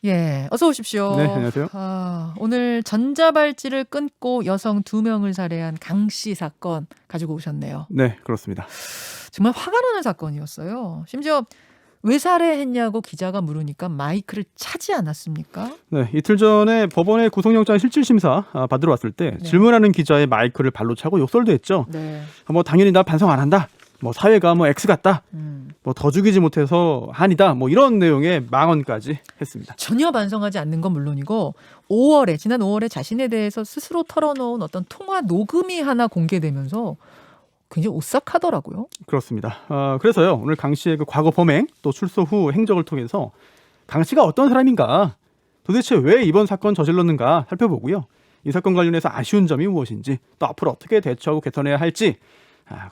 예, 어서 오십시오. 네, 안녕하세요. 오늘 전자발찌를 끊고 여성 2명을 살해한 강씨 사건 가지고 오셨네요. 네, 그렇습니다. 정말 화가 나는 사건이었어요. 심지어 왜 살해했냐고 기자가 물으니까 마이크를 차지 않았습니까? 네, 이틀 전에 법원의 구속영장 실질심사 받으러 왔을 때 네. 질문하는 기자의 마이크를 발로 차고 욕설도 했죠. 네. 뭐 당연히 나 반성 안 한다. 뭐 사회가 뭐 X 같다. 뭐 더 죽이지 못해서 한이다. 뭐 이런 내용의 망언까지 했습니다. 전혀 반성하지 않는 건 물론이고 지난 5월에 자신에 대해서 스스로 털어놓은 어떤 통화 녹음이 하나 공개되면서 굉장히 오싹하더라고요. 그렇습니다. 그래서요, 오늘 강 씨의 그 과거 범행 또 출소 후 행적을 통해서 강 씨가 어떤 사람인가, 도대체 왜 이번 사건 저질렀는가 살펴보고요. 이 사건 관련해서 아쉬운 점이 무엇인지, 또 앞으로 어떻게 대처하고 개선해야 할지,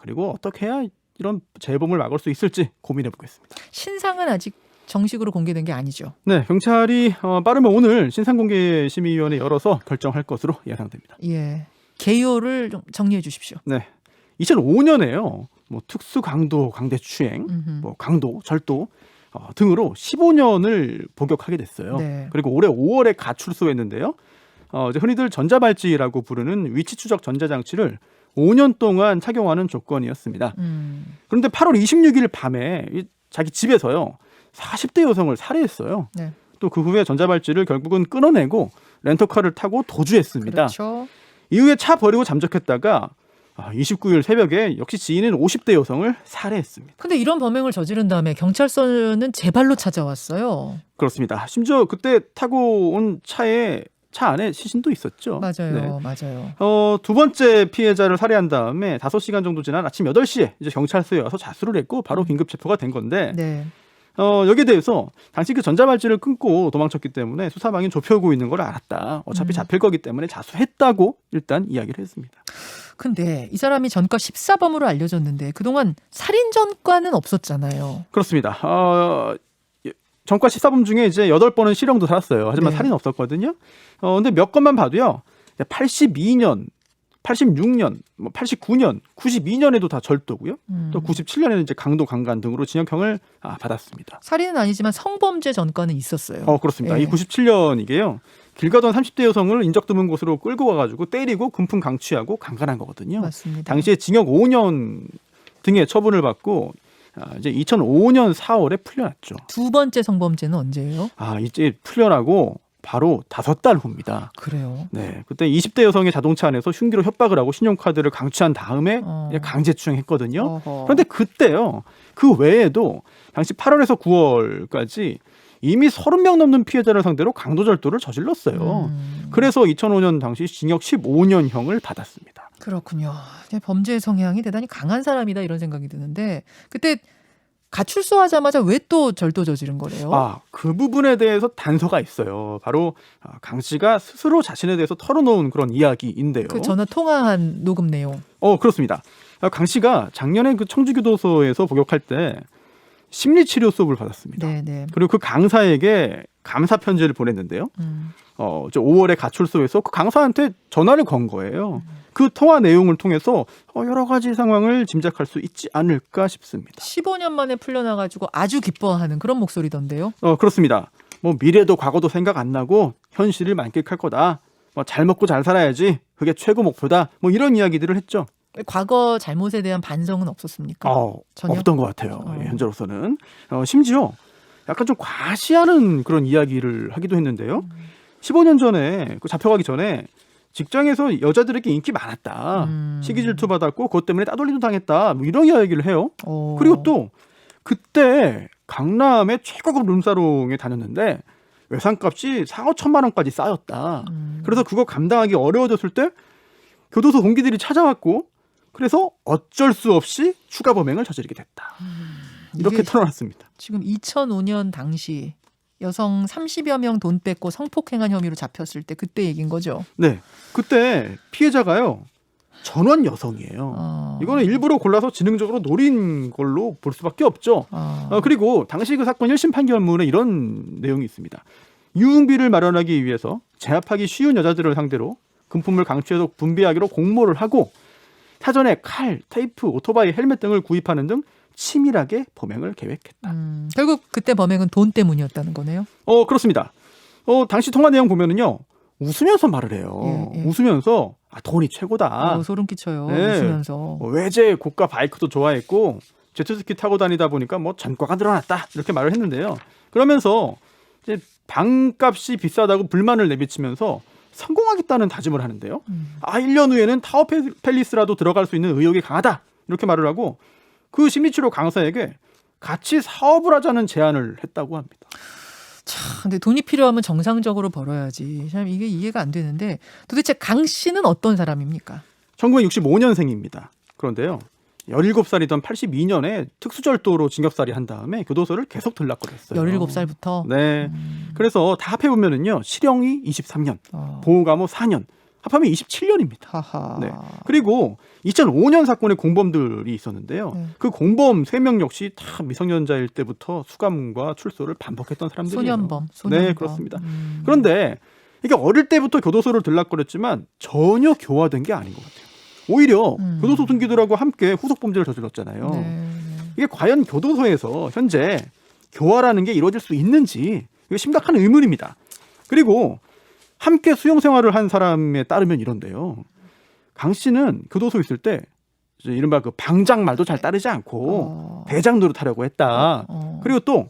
그리고 어떻게 해야 이런 재범을 막을 수 있을지 고민해 보겠습니다. 신상은 아직 정식으로 공개된 게 아니죠. 네, 경찰이 빠르면 오늘 신상공개심의위원회 열어서 결정할 것으로 예상됩니다. 예, 개요를 좀 정리해 주십시오. 네, 2005년에요. 뭐 특수 강도 강대추행, 뭐 강도, 절도 등으로 15년을 복역하게 됐어요. 네. 그리고 올해 5월에 가출소했는데요. 이제 흔히들 전자발찌라고 부르는 위치 추적 전자장치를 5년 동안 착용하는 조건이었습니다. 그런데 8월 26일 밤에 자기 집에서요 40대 여성을 살해했어요. 네. 또 그 후에 전자발찌를 결국은 끊어내고 렌터카를 타고 도주했습니다. 그렇죠. 이후에 차 버리고 잠적했다가 29일 새벽에 역시 지인인 50대 여성을 살해했습니다. 근데 이런 범행을 저지른 다음에 경찰서는 제 발로 찾아왔어요. 그렇습니다. 심지어 그때 타고 온 차 안에 시신도 있었죠. 맞아요. 네. 맞아요. 두 번째 피해자를 살해한 다음에 5시간 정도 지난 아침 8시에 이제 경찰서에 와서 자수를 했고 바로 긴급 체포가 된 건데 네. 여기에 대해서 당시 그 전자발찌를 끊고 도망쳤기 때문에 수사방이 좁혀오고 있는 걸 알았다. 어차피 잡힐 거기 때문에 자수했다고 일단 이야기를 했습니다. 근데 이 사람이 전과 14범으로 알려졌는데 그동안 살인 전과는 없었잖아요. 그렇습니다. 전과 14범 중에 이제 8번은 실형도 살았어요. 하지만 네. 살인은 없었거든요. 근데 몇 건만 봐도요. 82년, 86년, 89년, 92년에도 다 절도고요. 또 97년에는 이제 강도, 강간 등으로 징역형을 받았습니다. 살인은 아니지만 성범죄 전과는 있었어요. 그렇습니다. 예. 이 97년 이게요. 길 가던 30대 여성을 인적 드문 곳으로 끌고 가가지고 때리고 금품 강취하고 강간한 거거든요. 맞습니다. 당시에 징역 5년 등의 처분을 받고 이제 2005년 4월에 풀려났죠. 두 번째 성범죄는 언제예요? 이제 풀려나고 바로 5달 후입니다. 그래요. 네, 그때 20대 여성의 자동차 안에서 흉기로 협박을 하고 신용카드를 강취한 다음에 강제추행했거든요. 어허. 그런데 그때요, 그 외에도 당시 8월에서 9월까지 이미 30명 넘는 피해자를 상대로 강도절도를 저질렀어요. 그래서 2005년 당시 징역 15년형을 받았습니다. 그렇군요. 범죄 성향이 대단히 강한 사람이다 이런 생각이 드는데 그때 가출소하자마자 왜 또 절도 저지른 거래요? 그 부분에 대해서 단서가 있어요. 바로 강 씨가 스스로 자신에 대해서 털어놓은 그런 이야기인데요. 그 전화 통화한 녹음 내용. 그렇습니다. 강 씨가 작년에 그 청주교도소에서 복역할 때 심리치료 수업을 받았습니다. 네네. 그리고 그 강사에게 감사 편지를 보냈는데요. 5월에 가출소에서 그 강사한테 전화를 건 거예요. 그 통화 내용을 통해서 여러 가지 상황을 짐작할 수 있지 않을까 싶습니다. 15년 만에 풀려나가지고 아주 기뻐하는 그런 목소리던데요. 그렇습니다. 뭐 미래도 과거도 생각 안 나고 현실을 만끽할 거다. 잘 먹고 잘 살아야지. 그게 최고 목표다. 뭐 이런 이야기들을 했죠. 과거 잘못에 대한 반성은 없었습니까? 전혀? 없던 것 같아요. 현재로서는. 심지어 약간 좀 과시하는 그런 이야기를 하기도 했는데요. 15년 전에 잡혀가기 전에 직장에서 여자들에게 인기 많았다. 시기 질투 받았고 그것 때문에 따돌림도 당했다. 뭐 이런 이야기를 해요. 그리고 또 그때 강남의 최고급 룸사롱에 다녔는데 외상값이 4,5천만 원까지 쌓였다. 그래서 그거 감당하기 어려워졌을 때 교도소 동기들이 찾아왔고 그래서 어쩔 수 없이 추가 범행을 저지르게 됐다. 이렇게 털어놨습니다. 지금 2005년 당시 여성 30여 명 돈 뺏고 성폭행한 혐의로 잡혔을 때 그때 얘기인 거죠? 네. 그때 피해자가요. 전원 여성이에요. 이거는 일부러 골라서 지능적으로 노린 걸로 볼 수밖에 없죠. 그리고 당시 그 사건 1심 판결문에 이런 내용이 있습니다. 유흥비를 마련하기 위해서 제압하기 쉬운 여자들을 상대로 금품을 강취해서 분배하기로 공모를 하고 사전에 칼, 테이프, 오토바이, 헬멧 등을 구입하는 등 치밀하게 범행을 계획했다. 결국 그때 범행은 돈 때문이었다는 거네요. 그렇습니다. 당시 통화 내용 보면은요. 웃으면서 말을 해요. 예, 예. 웃으면서 돈이 최고다. 소름 끼쳐요. 네. 웃으면서. 외제 고가 바이크도 좋아했고 제트스키 타고 다니다 보니까 전과가 늘어났다 이렇게 말을 했는데요. 그러면서 이제 방값이 비싸다고 불만을 내비치면서 성공하겠다는 다짐을 하는데요. 1년 후에는 타워 팰리스라도 들어갈 수 있는 의욕이 강하다 이렇게 말을 하고 그 심리치료 강사에게 같이 사업을 하자는 제안을 했다고 합니다. 참, 근데 돈이 필요하면 정상적으로 벌어야지. 참 이게 이해가 안 되는데 도대체 강 씨는 어떤 사람입니까? 1965년생입니다. 그런데요. 17살이던 82년에 특수절도로 징역살이 한 다음에 교도소를 계속 들락거렸어요. 17살부터? 네. 그래서 다 합해보면은요. 실형이 23년, 보호감호 4년, 합하면 27년입니다. 하하. 네. 그리고 2005년 사건의 공범들이 있었는데요. 네. 그 공범 3명 역시 다 미성년자일 때부터 수감과 출소를 반복했던 사람들이에요. 소년범. 네, 그렇습니다. 그런데 이게 어릴 때부터 교도소를 들락거렸지만 전혀 교화된 게 아닌 것 같아요. 오히려 교도소 동기들하고 함께 후속 범죄를 저질렀잖아요. 네. 이게 과연 교도소에서 현재 교화라는 게 이루어질 수 있는지 이거 심각한 의문입니다. 그리고 함께 수용 생활을 한 사람에 따르면 이런데요. 강 씨는 교도소에 있을 때 이제 이른바 그 방장 말도 잘 따르지 않고 대장 노릇하려고 했다. 그리고 또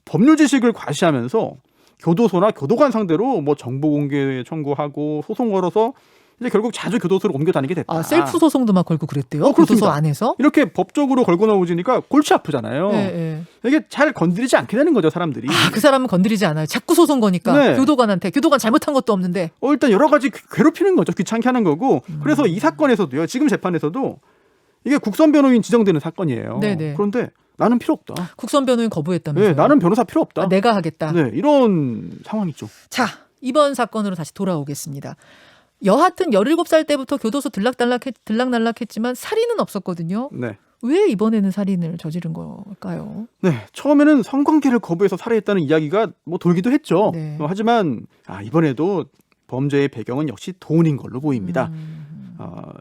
법률 지식을 과시하면서 교도소나 교도관 상대로 정보 공개 청구하고 소송 걸어서 이제 결국 자주 교도소로 옮겨 다니게 됐다. 셀프 소송도 막 걸고 그랬대요. 그렇습니다. 교도소 안에서? 이렇게 법적으로 걸고 나오지니까 골치 아프잖아요. 네. 이게 잘 건드리지 않게 되는 거죠, 사람들이. 그 사람은 건드리지 않아요. 자꾸 소송 거니까. 네. 교도관 잘못한 것도 없는데. 일단 여러 가지 괴롭히는 거죠. 귀찮게 하는 거고. 그래서 이 사건에서도요. 지금 재판에서도 이게 국선 변호인 지정되는 사건이에요. 네네. 그런데 나는 필요 없다. 국선 변호인 거부했다면서요. 네, 나는 변호사 필요 없다. 내가 하겠다. 네, 이런 상황이죠. 자, 이번 사건으로 다시 돌아오겠습니다. 여하튼 17살 때부터 교도소 들락날락했지만 살인은 없었거든요. 네. 왜 이번에는 살인을 저지른 걸까요? 네, 처음에는 성관계를 거부해서 살해했다는 이야기가 돌기도 했죠. 네. 하지만 이번에도 범죄의 배경은 역시 돈인 걸로 보입니다.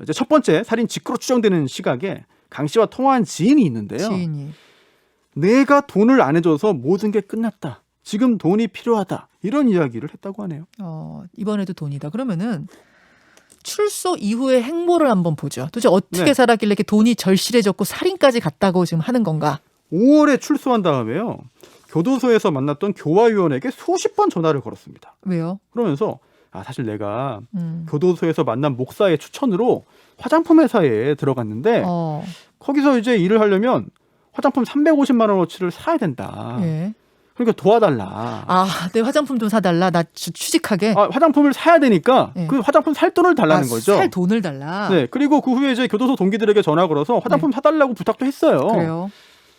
이제 첫 번째 살인 직후로 추정되는 시각에 강 씨와 통화한 지인이 있는데요. 지인이. 내가 돈을 안 해줘서 모든 게 끝났다. 지금 돈이 필요하다. 이런 이야기를 했다고 하네요. 이번에도 돈이다. 그러면은 출소 이후의 행보를 한번 보죠. 도대체 어떻게 네. 살았길래 이렇게 돈이 절실해졌고 살인까지 갔다고 지금 하는 건가? 5월에 출소한 다음에요. 교도소에서 만났던 교화위원에게 수십 번 전화를 걸었습니다. 왜요? 그러면서 사실 내가 교도소에서 만난 목사의 추천으로 화장품 회사에 들어갔는데 거기서 이제 일을 하려면 화장품 350만 원어치를 사야 된다. 예. 그러니까 도와달라. 내 화장품 좀 사달라. 나 취직하게. 화장품을 사야 되니까 네. 그 화장품 살 돈을 달라는 거죠. 살 돈을 달라. 네. 그리고 그 후에 이제 교도소 동기들에게 전화 걸어서 화장품 사달라고 부탁도 했어요. 그래요.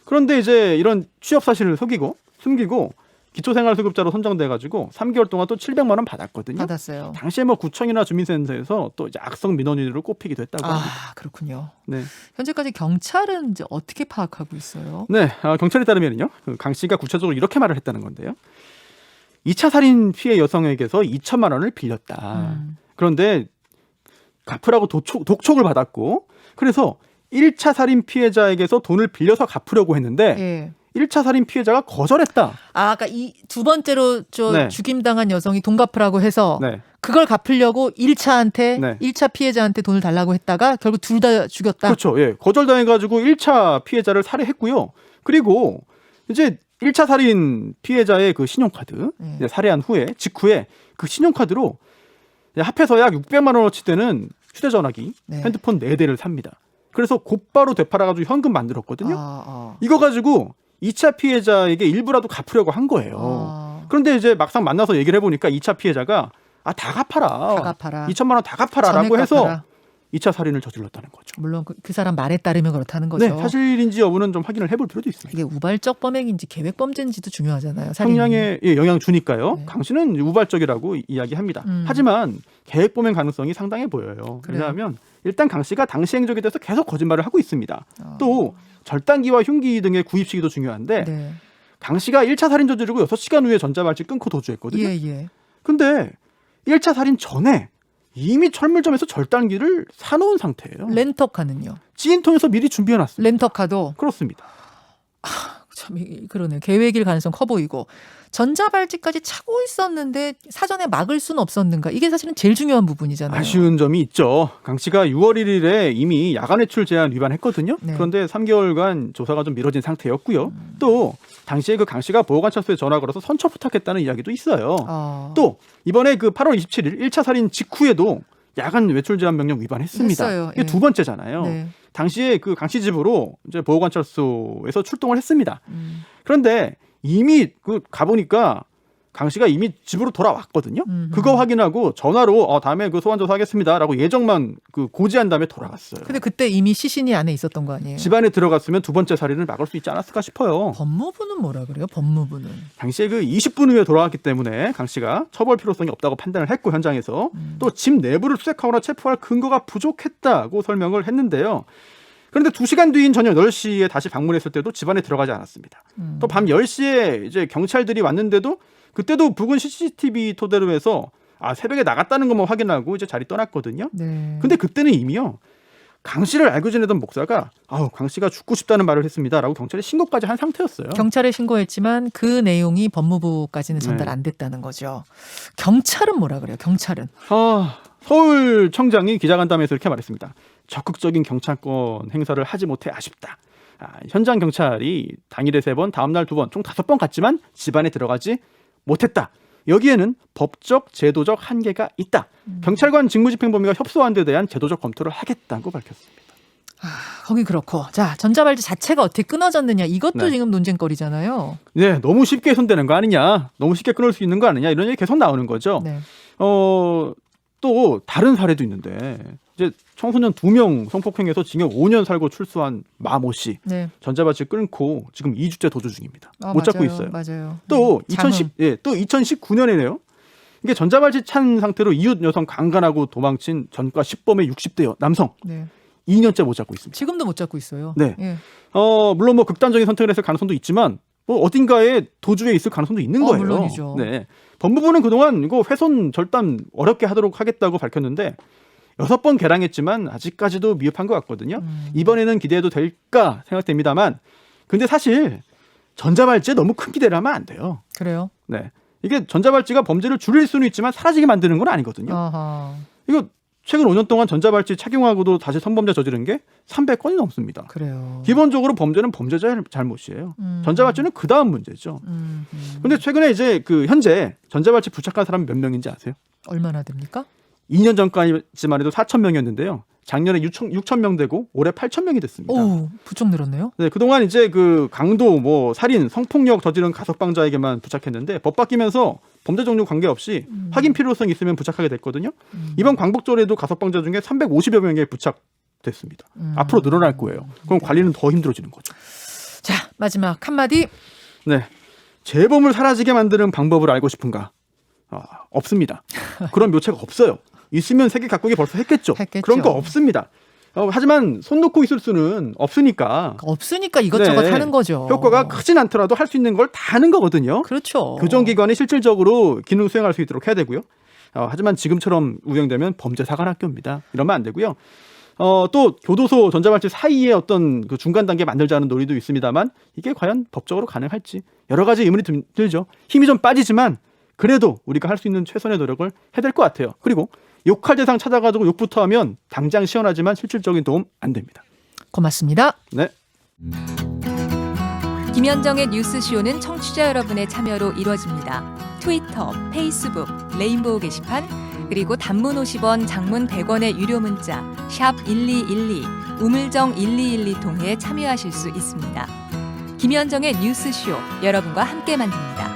그런데 이제 이런 취업 사실을 숨기고 기초생활수급자로 선정돼가지고 3개월 동안 또 700만 원 받았거든요. 받았어요. 당시에 구청이나 주민센터에서 또 이제 악성 민원인으로 꼽히기도 했다고 합니다. 그렇군요. 네. 현재까지 경찰은 이제 어떻게 파악하고 있어요? 네, 경찰에 따르면요, 강 씨가 구체적으로 이렇게 말을 했다는 건데요. 2차 살인 피해 여성에게서 2천만 원을 빌렸다. 그런데 갚으라고 독촉을 받았고, 그래서 1차 살인 피해자에게서 돈을 빌려서 갚으려고 했는데. 예. 1차 살인 피해자가 거절했다. 그러니까 이 두 번째로 네. 죽임당한 여성이 돈 갚으라고 해서 네. 그걸 갚으려고 1차한테 네. 1차 피해자한테 돈을 달라고 했다가 결국 둘 다 죽였다. 그렇죠. 예. 거절당해가지고 1차 피해자를 살해했고요. 그리고 이제 1차 살인 피해자의 그 신용카드 이제 살해한 후에 직후에 그 신용카드로 합해서 약 600만 원어치 되는 휴대전화기, 핸드폰 4대를 삽니다. 그래서 곧바로 되팔아가지고 현금 만들었거든요. 이거 가지고 2차 피해자에게 일부라도 갚으려고 한 거예요. 그런데 이제 막상 만나서 얘기를 해보니까 2차 피해자가 다 갚아라. 2천만 원 다 갚아라라고 해서 2차 살인을 저질렀다는 거죠. 물론 그 사람 말에 따르면 그렇다는 거죠. 네, 사실인지 여부는 좀 확인을 해볼 필요도 있습니다. 이게 우발적 범행인지 계획 범죄인지도 중요하잖아요. 살인이. 형량에 영향 주니까요. 강 씨는 우발적이라고 이야기합니다. 하지만 계획 범행 가능성이 상당해 보여요. 왜냐하면 일단 강 씨가 당시 행적에 대해서 계속 거짓말을 하고 있습니다. 또 절단기와 흉기 등의 구입 시기도 중요한데 강 씨가 1차 살인 저지르고 6시간 후에 전자발찌 끊고 도주했거든요. 예. 근데 1차 살인 전에 이미 철물점에서 절단기를 사놓은 상태예요. 렌터카는요? 지인 통해서 미리 준비해놨습니다. 렌터카도? 그렇습니다. 참 그러네. 계획일 가능성 커 보이고 전자발찌까지 차고 있었는데 사전에 막을 수는 없었는가? 이게 사실은 제일 중요한 부분이잖아요. 아쉬운 점이 있죠. 강 씨가 6월 1일에 이미 야간 외출 제한 위반했거든요. 네. 그런데 3개월간 조사가 좀 미뤄진 상태였고요. 또 당시에 그 강 씨가 보호관찰소에 전화 걸어서 선처 부탁했다는 이야기도 있어요. 또 또 이번에 그 8월 27일 1차 살인 직후에도 야간 외출 제한 명령 위반했습니다. 했어요. 이게 예. 두 번째잖아요. 네. 당시에 그 강 씨 집으로 이제 보호관찰소에서 출동을 했습니다. 그런데 이미 그 가보니까 강 씨가 이미 집으로 돌아왔거든요. 그거 확인하고 전화로 다음에 그 소환 조사하겠습니다라고 예정만 그 고지한 다음에 돌아갔어요. 근데 그때 이미 시신이 안에 있었던 거 아니에요? 집안에 들어갔으면 두 번째 살인을 막을 수 있지 않았을까 싶어요. 법무부는 뭐라 그래요? 법무부는. 당시에 그 20분 후에 돌아왔기 때문에 강 씨가 처벌 필요성이 없다고 판단을 했고 현장에서 또 집 내부를 수색하거나 체포할 근거가 부족했다고 설명을 했는데요. 그런데 2시간 뒤인 저녁 10시에 다시 방문했을 때도 집안에 들어가지 않았습니다. 또 밤 10시에 이제 경찰들이 왔는데도 그때도 부근 CCTV 토대로 해서 새벽에 나갔다는 것만 확인하고 이제 자리 떠났거든요. 네. 근데 그때는 이미요. 강 씨를 알고 지내던 목사가 강 씨가 죽고 싶다는 말을 했습니다라고 경찰에 신고까지 한 상태였어요. 경찰에 신고했지만 그 내용이 법무부까지는 전달 네. 안 됐다는 거죠. 경찰은 뭐라 그래요? 경찰은. 서울청장이 기자간담회에서 이렇게 말했습니다. 적극적인 경찰권 행사를 하지 못해 아쉽다. 현장 경찰이 당일에 3번, 다음날 2번, 총 5번 갔지만 집안에 들어가지 못했다. 여기에는 법적, 제도적 한계가 있다. 경찰관 직무집행 범위가 협소한 데 대한 제도적 검토를 하겠다고 밝혔습니다. 거기 그렇고. 자, 전자발찌 자체가 어떻게 끊어졌느냐. 이것도 네. 지금 논쟁거리잖아요. 네, 너무 쉽게 손대는 거 아니냐. 너무 쉽게 끊을 수 있는 거 아니냐. 이런 얘기 계속 나오는 거죠. 네. 또 다른 사례도 있는데 이제 청소년 2명 성폭행해서 징역 5년 살고 출소한 마모 씨. 네. 전자발찌 끊고 지금 2주째 도주 중입니다. 못 잡고 맞아요. 있어요. 맞아요. 또 장흥. 2019년에네요. 이게 전자발찌 찬 상태로 이웃 여성 강간하고 도망친 전과 10범의 60대 남성 네. 2년째 못 잡고 있습니다. 지금도 못 잡고 있어요. 네. 예. 물론 뭐 극단적인 선택을 했을 가능성도 있지만 뭐 어딘가에 도주에 있을 가능성도 있는 거예요. 물론이죠. 네. 법무부는 그동안 이거 훼손 절단 어렵게 하도록 하겠다고 밝혔는데 6번 개량했지만 아직까지도 미흡한 것 같거든요. 이번에는 기대해도 될까 생각됩니다만 근데 사실 전자발찌에 너무 큰 기대를 하면 안 돼요. 그래요? 네. 이게 전자발찌가 범죄를 줄일 수는 있지만 사라지게 만드는 건 아니거든요. 아하. 이거 최근 5년 동안 전자발찌 착용하고도 다시 성범죄 저지른 게 300건이 넘습니다. 그래요. 기본적으로 범죄는 범죄자의 잘못이에요. 전자발찌는 그 다음 문제죠. 근데 최근에 이제 현재 전자발찌 부착한 사람이 몇 명인지 아세요? 얼마나 됩니까? 2년 전까지만 해도 4,000명이었는데요. 작년에 6,000명 되고 올해 8,000명이 됐습니다. 오, 부쩍 늘었네요. 네, 그동안 이제 그 강도, 살인, 성폭력 저지른 가석방자에게만 부착했는데 법 바뀌면서 범죄 종류 관계없이 확인 필요성이 있으면 부착하게 됐거든요. 이번 광복절에도 가석방자 중에 350여 명에 부착됐습니다. 앞으로 늘어날 거예요. 그럼 관리는 더 힘들어지는 거죠. 자, 마지막 한마디. 네, 재범을 사라지게 만드는 방법을 알고 싶은가? 없습니다. 그런 묘체가 없어요. 있으면 세계 각국이 벌써 했겠죠. 그런 거 없습니다. 하지만 손 놓고 있을 수는 없으니까. 없으니까 이것저것 네. 하는 거죠. 효과가 크진 않더라도 할 수 있는 걸 다 하는 거거든요. 그렇죠. 교정기관이 실질적으로 기능 수행할 수 있도록 해야 되고요. 하지만 지금처럼 운영되면 범죄 사관 학교입니다. 이러면 안 되고요. 또 교도소 전자발찌 사이에 어떤 그 중간 단계 만들자는 논의도 있습니다만 이게 과연 법적으로 가능할지 여러 가지 의문이 들죠. 힘이 좀 빠지지만 그래도 우리가 할 수 있는 최선의 노력을 해야 될 것 같아요. 그리고 욕할 대상 찾아가지고 욕부터 하면 당장 시원하지만 실질적인 도움 안 됩니다. 고맙습니다. 네. 김현정의 뉴스쇼는 청취자 여러분의 참여로 이루어집니다. 트위터, 페이스북, 레인보우 게시판, 그리고 단문 50원, 장문 100원의 유료 문자 샵 1212, 우물정 1212 통해 참여하실 수 있습니다. 김현정의 뉴스쇼, 여러분과 함께 만듭니다.